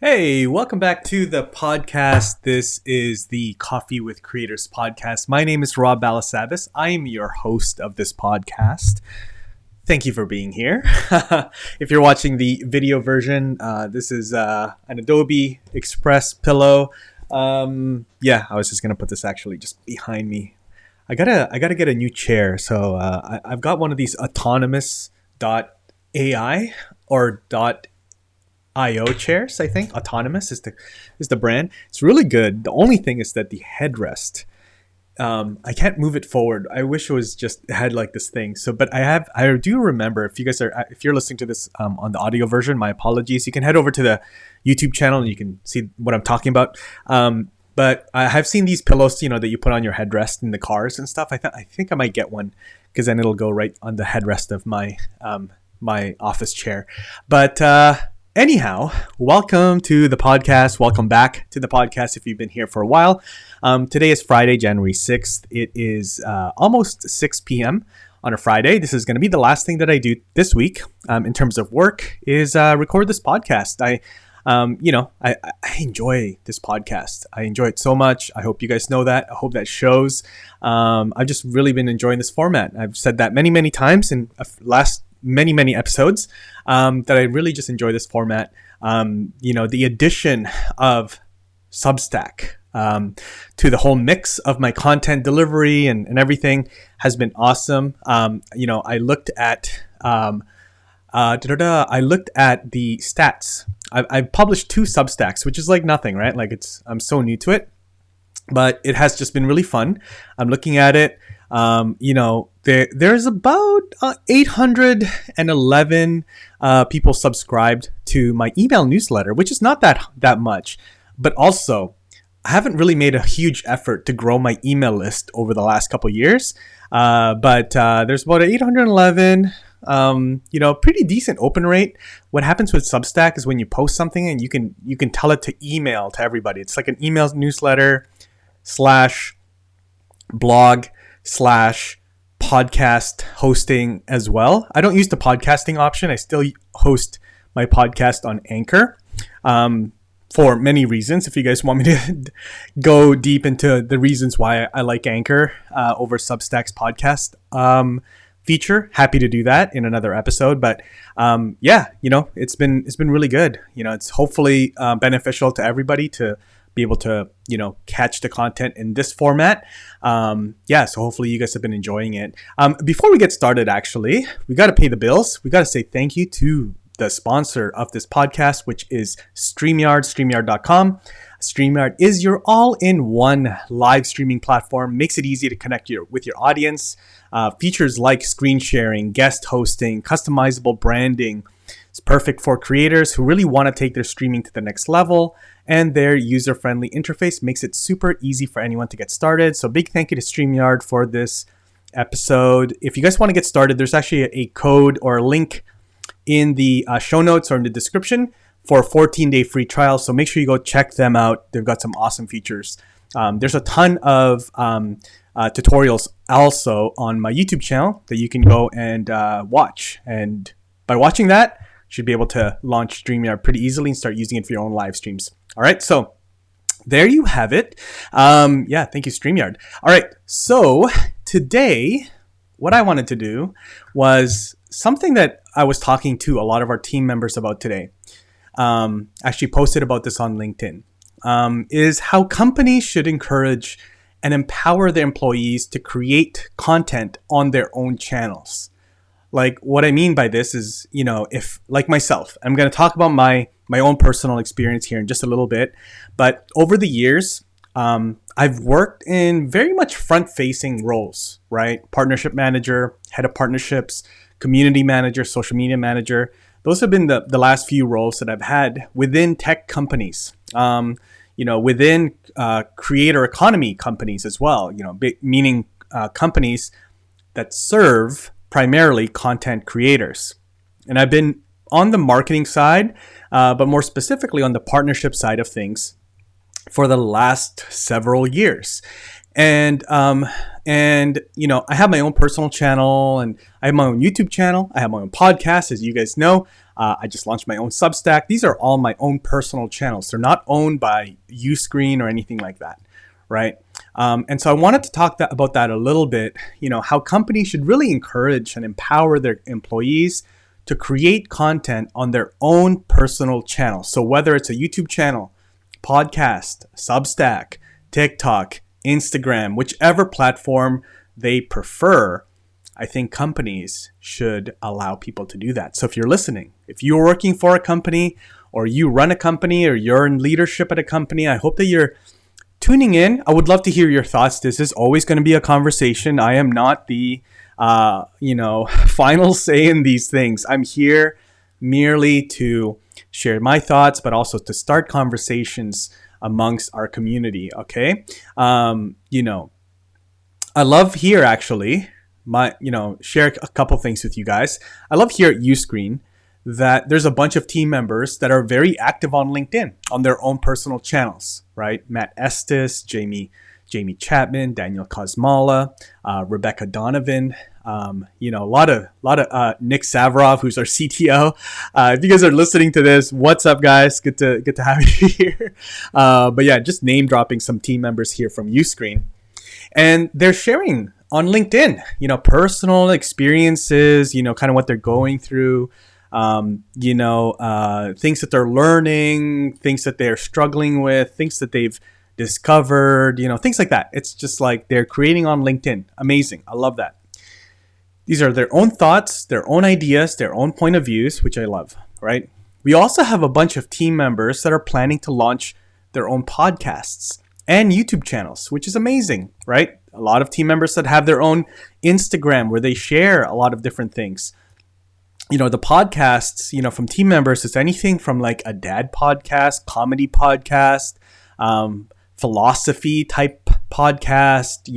Hey, welcome back to the podcast. This is the Coffee with Creators podcast. My name is Rob Balasabas. I am your host of this podcast. Thank you for being here. If you're watching the video version, this is an Adobe Express pillow. I was just gonna put this actually just behind me. I gotta get a new chair. So I've got one of these autonomous .ai or .io chairs. I think autonomous is the brand. It's really good. The only thing is that the headrest, I can't move it forward. I wish it was just had like this thing. So, but I do remember, if you're listening to this on the audio version, my apologies. You can head over to the YouTube channel and you can see what I'm talking about. But I have seen these pillows, that you put on your headrest in the cars and stuff. I think I might get one because then it'll go right on the headrest of my my office chair. But anyhow, welcome to the podcast. Welcome back to the podcast if you've been here for a while. Today is Friday, January 6th. It is almost 6 p.m. on a Friday. This is going to be the last thing that I do this week in terms of work is record this podcast. I enjoy this podcast. I enjoy it so much. I hope you guys know that. I hope that shows. I've just really been enjoying this format. I've said that many, many times in last many episodes that I really just enjoy this format. The addition of Substack to the whole mix of my content delivery and everything has been awesome. I looked at the stats. I've published 2 Substacks, which is like nothing, right? Like I'm so new to it, but it has just been really fun. I'm looking at it. There's about 811 people subscribed to my email newsletter, which is not that much. But also, I haven't really made a huge effort to grow my email list over the last couple of years. But there's about 811. Pretty decent open rate. What happens with Substack is when you post something and you can tell it to email to everybody. It's like an email newsletter / blog / podcast hosting as well. I don't use the podcasting option. I still host my podcast on Anchor for many reasons. If you guys want me to go deep into the reasons why I like Anchor over Substack's podcast feature, happy to do that in another episode. But it's been really good. It's hopefully beneficial to everybody to be able to catch the content in this format. So hopefully you guys have been enjoying it. Before we get started, actually, we got to pay the bills. We got to say thank you to the sponsor of this podcast, which is StreamYard, StreamYard.com. StreamYard is your all-in-one live streaming platform. Makes it easy to connect with your audience. Features like screen sharing, guest hosting, customizable branding. It's perfect for creators who really want to take their streaming to the next level, and their user-friendly interface makes it super easy for anyone to get started. So big thank you to StreamYard for this episode. If you guys want to get started, there's actually a code or a link in the show notes or in the description for a 14-day free trial. So make sure you go check them out. They've got some awesome features. There's a ton of tutorials also on my YouTube channel that you can go and watch. And by watching that, you should be able to launch StreamYard pretty easily and start using it for your own live streams. All right, so there you have it. Thank you, StreamYard. All right, so today, what I wanted to do was something that I was talking to a lot of our team members about today. Actually posted about this on LinkedIn, is how companies should encourage and empower their employees to create content on their own channels. Like what I mean by this is, if like myself, I'm going to talk about my own personal experience here in just a little bit. But over the years, I've worked in very much front-facing roles, right? Partnership manager, head of partnerships, community manager, social media manager. Those have been the last few roles that I've had within tech companies, within creator economy companies as well, meaning companies that serve primarily content creators. And I've been on the marketing side, but more specifically on the partnership side of things for the last several years. And I have my own personal channel and I have my own YouTube channel. I have my own podcast, as you guys know. I just launched my own Substack. These are all my own personal channels. They're not owned by Uscreen or anything like that, right? And so I wanted to talk about that a little bit, how companies should really encourage and empower their employees to create content on their own personal channel. So whether it's a YouTube channel, podcast, Substack, TikTok, Instagram, whichever platform they prefer, I think companies should allow people to do that. So if you're listening, if you're working for a company or you run a company or you're in leadership at a company, I hope that you're tuning in. I would love to hear your thoughts. This is always going to be a conversation. I am not the final say in these things. I'm here merely to share my thoughts, but also to start conversations amongst our community. Okay. I love here actually share a couple things with you guys. I love here at Uscreen that there's a bunch of team members that are very active on LinkedIn on their own personal channels, right? Matt Estes, Jamie Chapman, Daniel Kosmala, Rebecca Donovan, a lot of Nick Savarov, who's our CTO. If you guys are listening to this, what's up, guys? Good to have you here. But yeah, just name dropping some team members here from Uscreen, and they're sharing on LinkedIn, personal experiences, kind of what they're going through. Things that they're learning, things that they're struggling with, things that they've discovered, things like that. It's just like they're creating on LinkedIn. Amazing. I love that. These are their own thoughts, their own ideas, their own point of views, which I love, right? We also have a bunch of team members that are planning to launch their own podcasts and YouTube channels, which is amazing, right? A lot of team members that have their own Instagram where they share a lot of different things. The podcasts, from team members, is anything from like a dad podcast, comedy podcast, philosophy type podcast,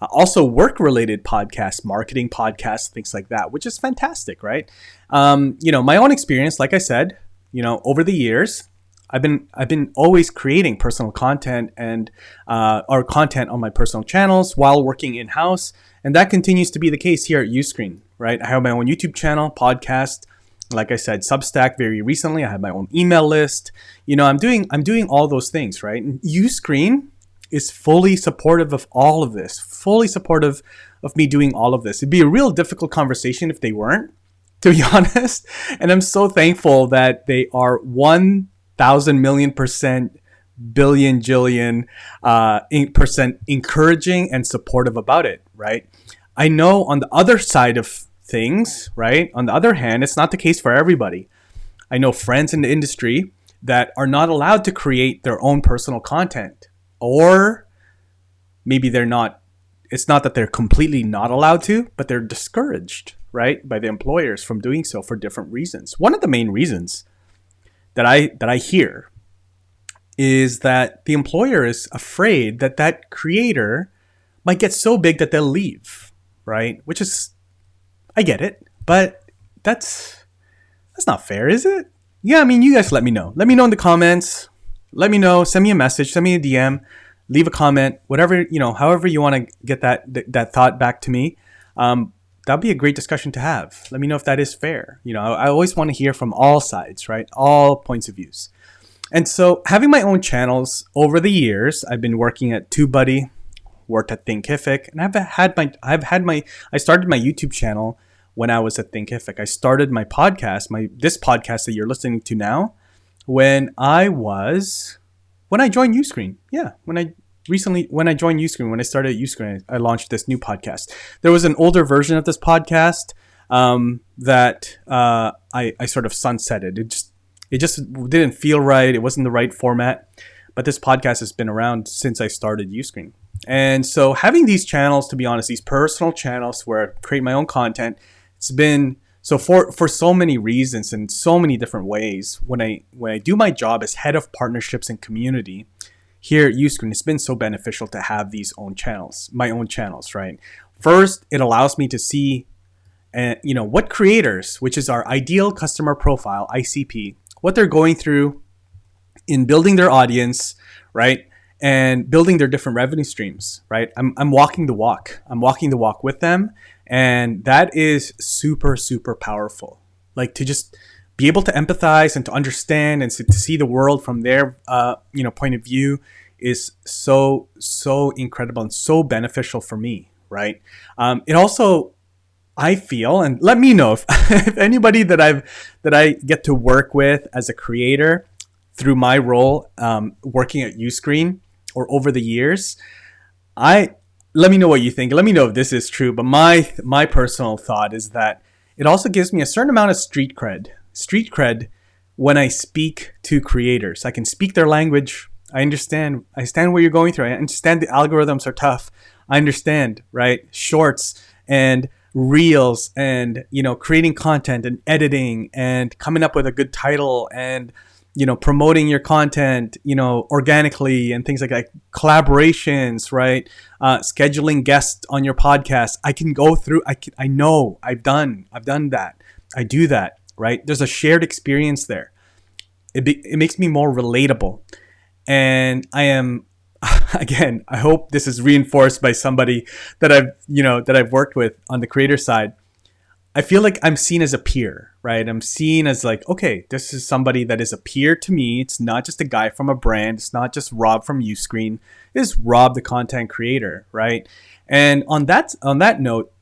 also work related podcasts, marketing podcasts, things like that, which is fantastic, right? My own experience, like I said, over the years, I've been always creating personal content and or content on my personal channels while working in-house. And that continues to be the case here at Uscreen, right? I have my own YouTube channel, podcast, like I said, Substack very recently. I have my own email list. I'm doing all those things, right? And Uscreen is fully supportive of all of this, fully supportive of me doing all of this. It'd be a real difficult conversation if they weren't, to be honest. And I'm so thankful that they are 1,000,000,000%, billion, jillion percent encouraging and supportive about it, right? I know on the other side of things, right? On the other hand, it's not the case for everybody. I know friends in the industry that are not allowed to create their own personal content, or maybe it's not that they're completely not allowed to, but they're discouraged, right, by the employers from doing so for different reasons. One of the main reasons that I hear is that the employer is afraid that creator might get so big that they'll leave, right? Which is, I get it, but that's not fair, is it? Yeah, I mean, you guys let me know. Let me know in the comments. Let me know. Send me a message. Send me a DM. Leave a comment. Whatever, however you want to get that thought back to me. That'd be a great discussion to have. Let me know if that is fair. I always want to hear from all sides, right? All points of views. And so having my own channels over the years, I've been working at TubeBuddy, worked at Thinkific, and I started my YouTube channel when I was at Thinkific. I started my podcast, this podcast that you're listening to now, when I joined Uscreen. Yeah, when I joined Uscreen, when I started at Uscreen, I launched this new podcast. There was an older version of this podcast that I sort of sunsetted. It just didn't feel right. It wasn't the right format. But this podcast has been around since I started Uscreen. And so having these channels, to be honest, these personal channels where I create my own content, it's been so for so many reasons and so many different ways. When I do my job as head of partnerships and community here at Uscreen, it's been so beneficial to have my own channels, right? First, it allows me to see what creators, which is our ideal customer profile, ICP, what they're going through in building their audience, right? And building their different revenue streams, right? I'm walking the walk. I'm walking the walk with them. And that is super, super powerful. Like to just be able to empathize and to understand and to see the world from their point of view is so incredible and so beneficial for me, right? It also, I feel, and let me know if, if anybody that I get to work with as a creator through my role working at Uscreen or over the years, let me know what you think. Let me know if this is true. But my personal thought is that it also gives me a certain amount of street cred when I speak to creators. I can speak their language. I understand what you're going through. I understand the algorithms are tough. I understand, right? Shorts and reels and, creating content and editing and coming up with a good title and, promoting your content, organically and things like that. Collaborations, right? Scheduling guests on your podcast. I can go through, I know I've done that. I do that, right? There's a shared experience there. It makes me more relatable. And I am, again, I hope this is reinforced by somebody that I've worked with on the creator side. I feel like I'm seen as a peer, right? I'm seen as like, okay, this is somebody that is a peer to me. It's not just a guy from a brand. It's not just Rob from Uscreen. It's Rob, the content creator, right? And on that note,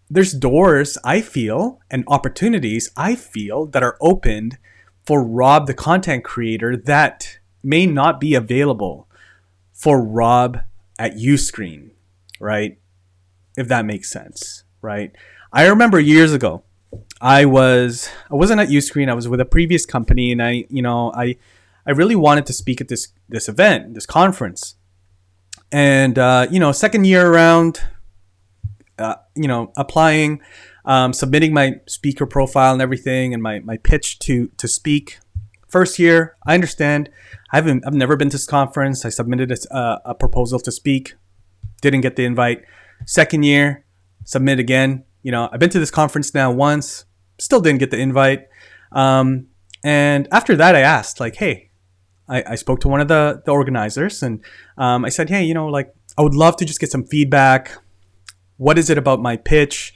there's doors I feel and opportunities I feel that are opened for Rob, the content creator, that may not be available for Rob at Uscreen, right? If that makes sense, right? I remember years ago, I wasn't at Uscreen. I was with a previous company, and I really wanted to speak at this event, this conference, and second year around, applying, submitting my speaker profile and everything, and my pitch to speak. First year, I understand. I've never been to this conference. I submitted a proposal to speak, didn't get the invite. Second year, submit again. I've been to this conference now once, still didn't get the invite. And after that, I asked, like, hey, I spoke to one of the organizers, and I said, hey, I would love to just get some feedback. What is it about my pitch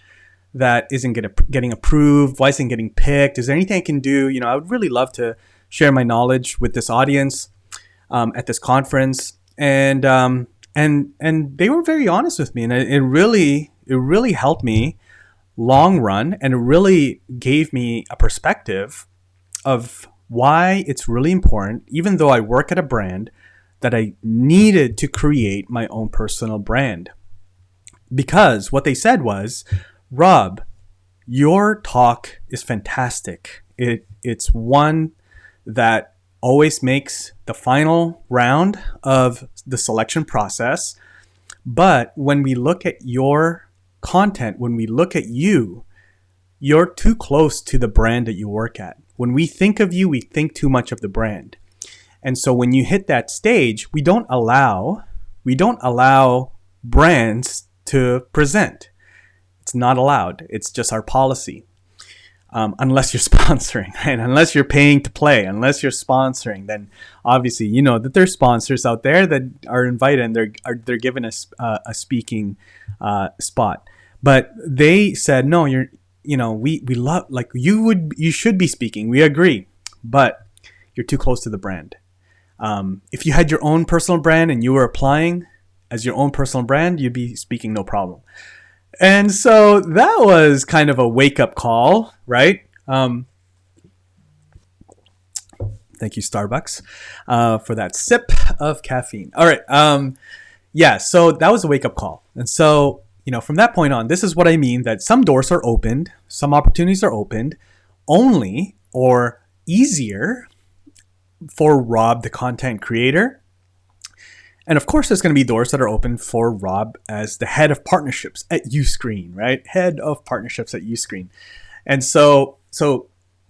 that isn't getting approved? Why isn't it getting picked? Is there anything I can do? I would really love to share my knowledge with this audience at this conference. And they were very honest with me, and it really helped me long run, and it really gave me a perspective of why it's really important, even though I work at a brand, that I needed to create my own personal brand. Because what they said was, Rob, your talk is fantastic. It's one that always makes the final round of the selection process. But when we look at your content, when we look at you, you're too close to the brand that you work at. When we think of you, we think too much of the brand. And so when you hit that stage, we don't allow brands to present. It's not allowed. It's just our policy. Unless you're sponsoring, right? Unless you're paying to play, unless you're sponsoring, then obviously you know that there's sponsors out there that are invited and they're given a speaking spot. But they said, no, we love, like, you should be speaking. We agree, but you're too close to the brand. If you had your own personal brand and you were applying as your own personal brand, you'd be speaking no problem. And so that was kind of a wake-up call, right? Thank you, Starbucks, for that sip of caffeine. All right. So that was a wake-up call. And so, from that point on, this is what I mean, that some doors are opened, some opportunities are opened only or easier for Rob, the content creator. And of course, there's going to be doors that are open for Rob as the head of partnerships at Uscreen, right? Head of partnerships at Uscreen. And so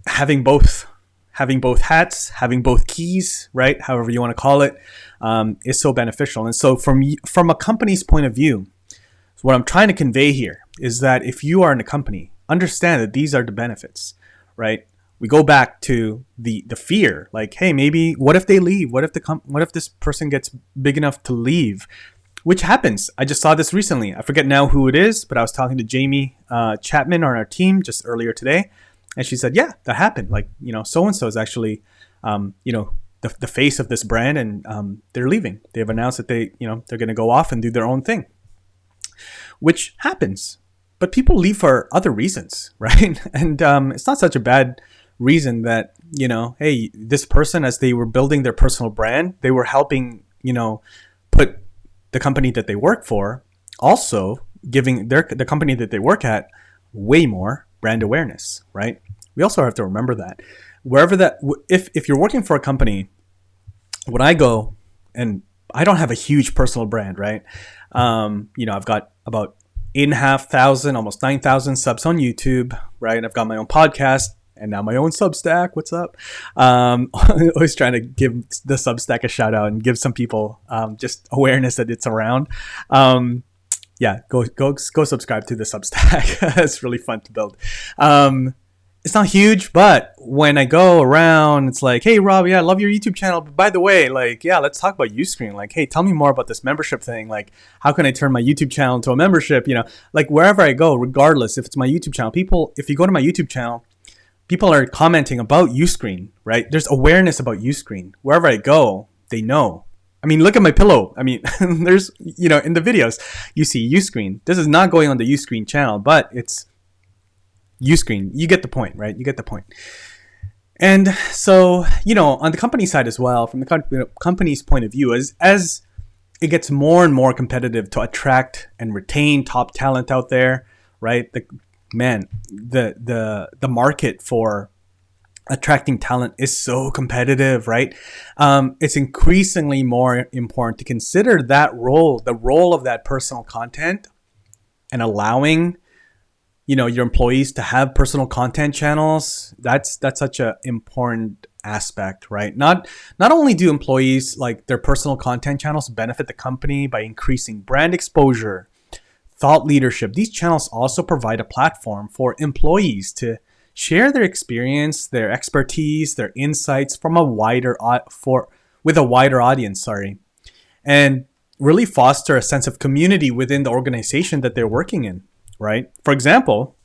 having both hats, having both keys, right? However you want to call it, is so beneficial. And so from a company's point of view, what I'm trying to convey here is that if you are in a company, understand that these are the benefits, right? We go back to the fear, like, hey, maybe what if they leave? What if this person gets big enough to leave? Which happens. I just saw this recently. I forget now who it is, but I was talking to Jamie Chapman on our team just earlier today, And she said, yeah, that happened. Like, so and so is actually, the face of this brand, and they're leaving. They've announced that they're going to go off and do their own thing, which happens. But people leave for other reasons, right? And it's not such a bad reason that, hey, this person, as they were building their personal brand, they were helping, put the company that they work for, also giving the company that they work at way more brand awareness, right? We also have to remember that if you're working for a company, when I go, and I don't have a huge personal brand, right? I've got about 8,500, almost 9,000 subs on YouTube, right? I've got my own podcast and now my own Substack. What's up? Always trying to give the Substack a shout out and give some people just awareness that it's around. Go subscribe to the Substack. It's really fun to build. It's not huge, but when I go around, it's like, hey, Rob, I love your YouTube channel. But by the way, let's talk about Uscreen. Like, hey, tell me more about this membership thing. Like, how can I turn my YouTube channel into a membership? Wherever I go, regardless if it's my YouTube channel, if you go to my YouTube channel, people are commenting about Uscreen, right? There's awareness about Uscreen. Wherever I go, they know. I mean, look at my pillow. I mean, there's, in the videos, you see Uscreen. This is not going on the Uscreen channel, but it's Uscreen. You get the point, right? You get the point. And so, on the company side as well, from the company's point of view, as it gets more and more competitive to attract and retain top talent out there, right? The market for attracting talent is so competitive, right? It's increasingly more important to consider that role, the role of that personal content, and allowing your employees to have personal content channels. That's such an important aspect, right? Not only do employees, like, their personal content channels benefit the company by increasing brand exposure, thought leadership, these channels also provide a platform for employees to share their experience, their expertise, their insights with a wider audience, and really foster a sense of community within the organization that they're working in. Right. For example,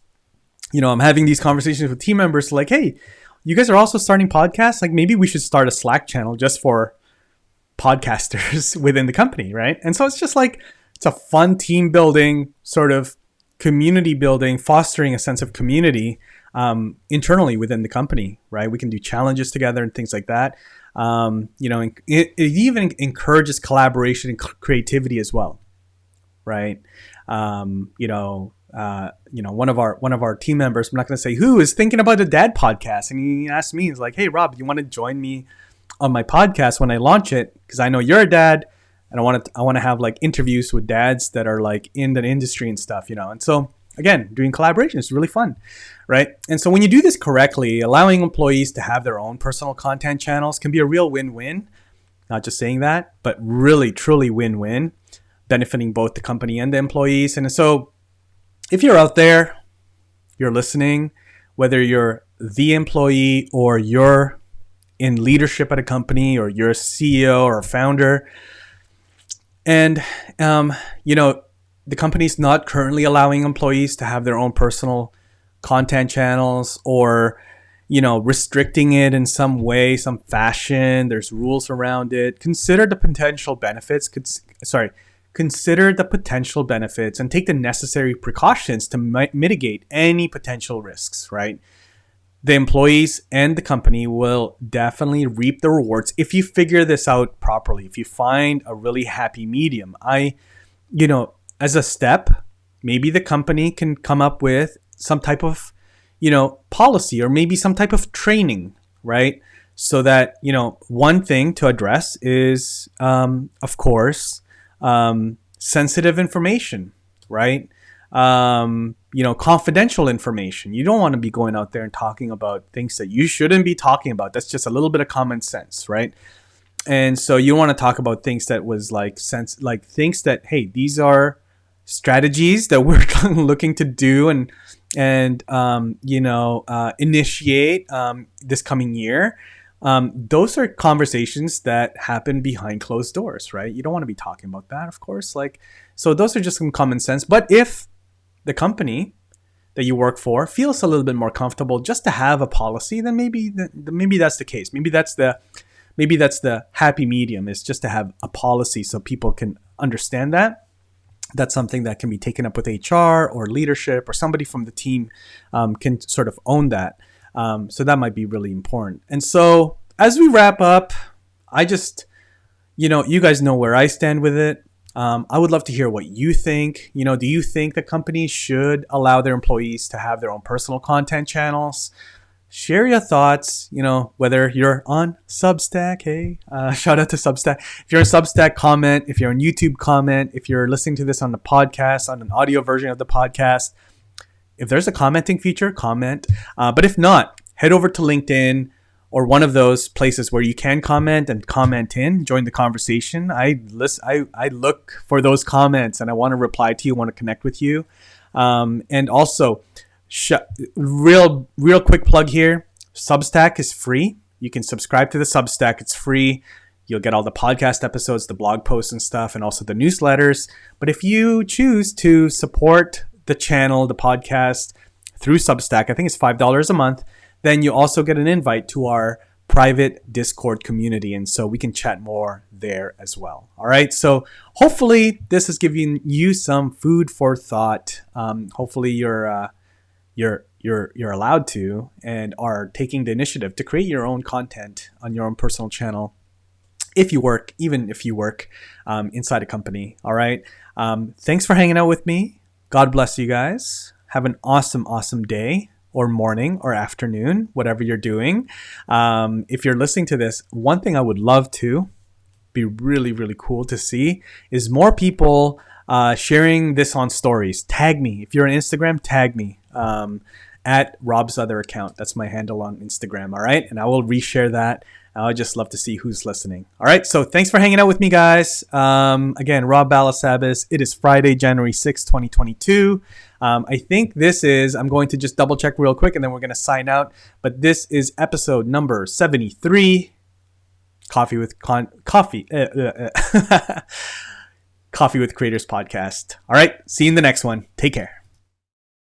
I'm having these conversations with team members like, hey, you guys are also starting podcasts. Like, maybe we should start a Slack channel just for podcasters within the company. Right. And so it's just like, it's a fun team building, sort of community building, fostering a sense of community internally within the company. Right. We can do challenges together and things like that. It even encourages collaboration and creativity as well. Right. One of our team members, I'm not going to say who, is thinking about a dad podcast, and he asked me, he's like, hey, Rob, you want to join me on my podcast when I launch it? Because I know you're a dad, and I want to have like interviews with dads that are like in the industry and stuff, And so again, doing collaboration is really fun, right? And so when you do this correctly, allowing employees to have their own personal content channels can be a real win-win. Not just saying that, but really, truly win-win, benefiting both the company and the employees. And so if you're out there, you're listening, whether you're the employee or you're in leadership at a company or you're a CEO or a founder, and the company's not currently allowing employees to have their own personal content channels, or restricting it in some way, some fashion, there's rules around it, consider the potential benefits and take the necessary precautions to mitigate any potential risks, right? The employees and the company will definitely reap the rewards if you figure this out properly, if you find a really happy medium. As a step, maybe the company can come up with some type of, policy, or maybe some type of training, right? So that, one thing to address is, of course, sensitive information, right? Confidential information. You don't want to be going out there and talking about things that you shouldn't be talking about. That's just a little bit of common sense, right? And so you want to talk about things that was things that, hey, these are strategies that we're looking to do and initiate this coming year. Those are conversations that happen behind closed doors, right? You don't want to be talking about that, of course. So those are just some common sense. But if the company that you work for feels a little bit more comfortable just to have a policy, then maybe that's the case. Maybe that's the happy medium, is just to have a policy so people can understand that. That's something that can be taken up with HR or leadership, or somebody from the team can sort of own that. So that might be really important. And so as we wrap up, I just, you guys know where I stand with it. I would love to hear what you think. Do you think that companies should allow their employees to have their own personal content channels? Share your thoughts, whether you're on Substack. Hey, shout out to Substack. If you're on Substack, comment. If you're on YouTube, comment. If you're listening to this on the podcast, on an audio version of the podcast, if there's a commenting feature, comment. But if not, head over to LinkedIn or one of those places where you can comment and comment in, join the conversation. I look for those comments and I want to reply to you, want to connect with you. And also, real quick plug here. Substack is free. You can subscribe to the Substack. It's free. You'll get all the podcast episodes, the blog posts and stuff, and also the newsletters. But if you choose to support the channel, the podcast through Substack, I think it's $5 a month, then you also get an invite to our private Discord community. And so we can chat more there as well. All right. So hopefully this has given you some food for thought. Hopefully you're allowed to and are taking the initiative to create your own content on your own personal channel. Even if you work inside a company. All right. Thanks for hanging out with me. God bless you guys. Have an awesome day, or morning or afternoon, whatever you're doing. If you're listening to this, one thing I would love to be really, really cool to see is more people sharing this on stories. Tag me. If you're on Instagram, tag me at Rob's other account. That's my handle on Instagram. All right. And I will reshare that. I would just love to see who's listening. All right. So thanks for hanging out with me, guys. Again, Rob Balasabas. It is Friday, January 6th, 2022. I think I'm going to just double check real quick and then we're going to sign out. But this is episode number 73. Coffee with Creators podcast. All right. See you in the next one. Take care.